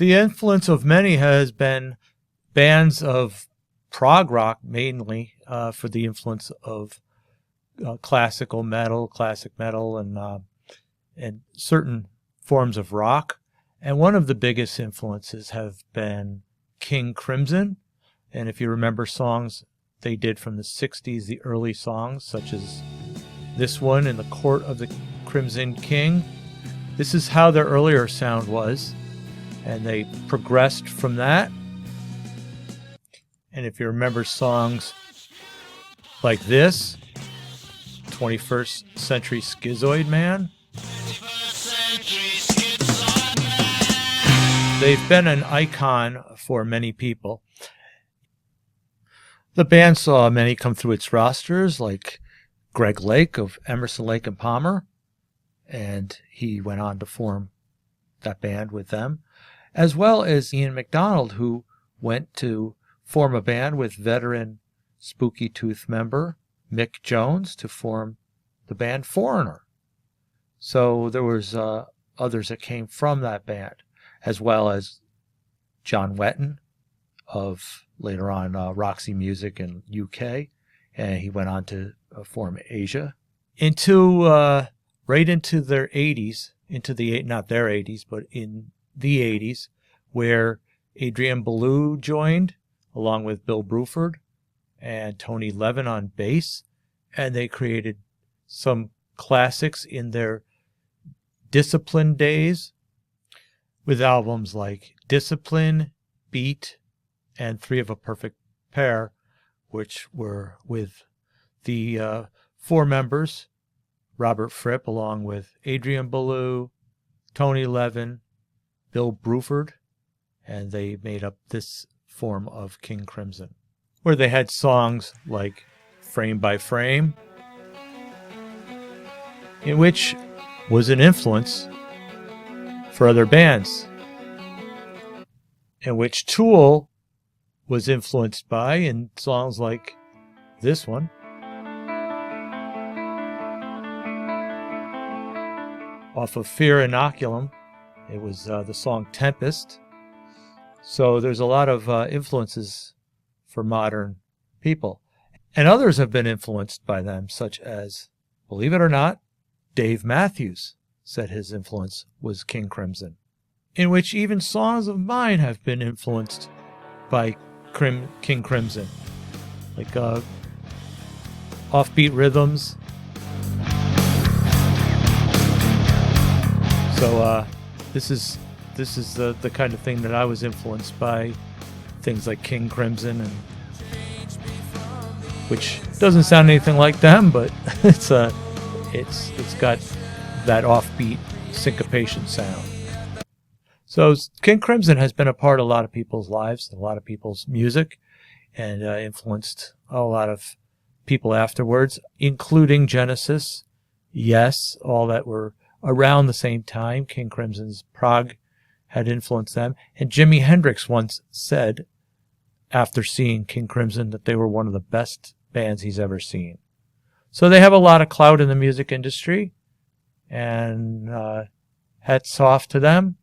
The influence of many has been bands of prog rock, mainly for the influence of classic metal, and certain forms of rock. And one of the biggest influences have been King Crimson. And if you remember songs they did from the 60s, the early songs, such as this one, In the Court of the Crimson King, this is how their earlier sound was. And they progressed from that. And if you remember songs like this, 21st Century Schizoid Man, they've been an icon for many people. The band saw many come through its rosters, like Greg Lake of Emerson, Lake and Palmer, and he went on to form that band with them, as well as Ian McDonald, who went to form a band with veteran Spooky Tooth member Mick Jones to form the band Foreigner. So there was others that came from that band, as well as John Wetton of later on Roxy Music and U.K, and he went on to form Asia right into their 80s, not their 80s, but in the 80s, where Adrian Belew joined, along with Bill Bruford and Tony Levin on bass, and they created some classics in their Discipline days, with albums like Discipline, Beat, and Three of a Perfect Pair, which were with the four members, Robert Fripp, along with Adrian Belew, Tony Levin, Bill Bruford, and they made up this form of King Crimson, where they had songs like Frame by Frame, in which was an influence for other bands, in which Tool was influenced by in songs like this one. Off of Fear Inoculum, it was the song Tempest. So there's a lot of influences for modern people. And others have been influenced by them, such as, believe it or not, Dave Matthews said his influence was King Crimson, in which even songs of mine have been influenced by King Crimson, like offbeat rhythms. So this is the kind of thing that I was influenced by, things like King Crimson, and which doesn't sound anything like them, but it's got that offbeat syncopation sound. So King Crimson has been a part of a lot of people's lives, a lot of people's music, and influenced a lot of people afterwards, including Genesis, Yes, all that were around the same time. King Crimson's Prog had influenced them. And Jimi Hendrix once said, after seeing King Crimson, that they were one of the best bands he's ever seen. So they have a lot of clout in the music industry, and hats off to them.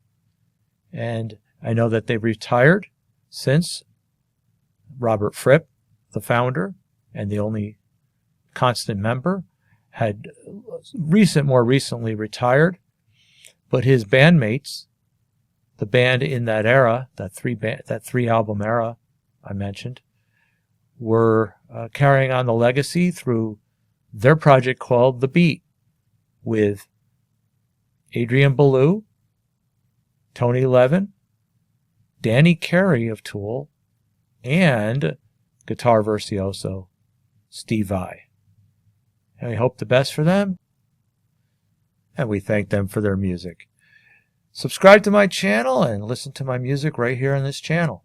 And I know that they've retired since. Robert Fripp, the founder and the only constant member, had more recently retired, but his bandmates, the band in that era, that three album era I mentioned, were carrying on the legacy through their project called The Beat, with Adrian Belew, Tony Levin, Danny Carey of Tool, and guitar virtuoso Steve Vai. And we hope the best for them, and we thank them for their music. Subscribe to my channel and listen to my music right here on this channel.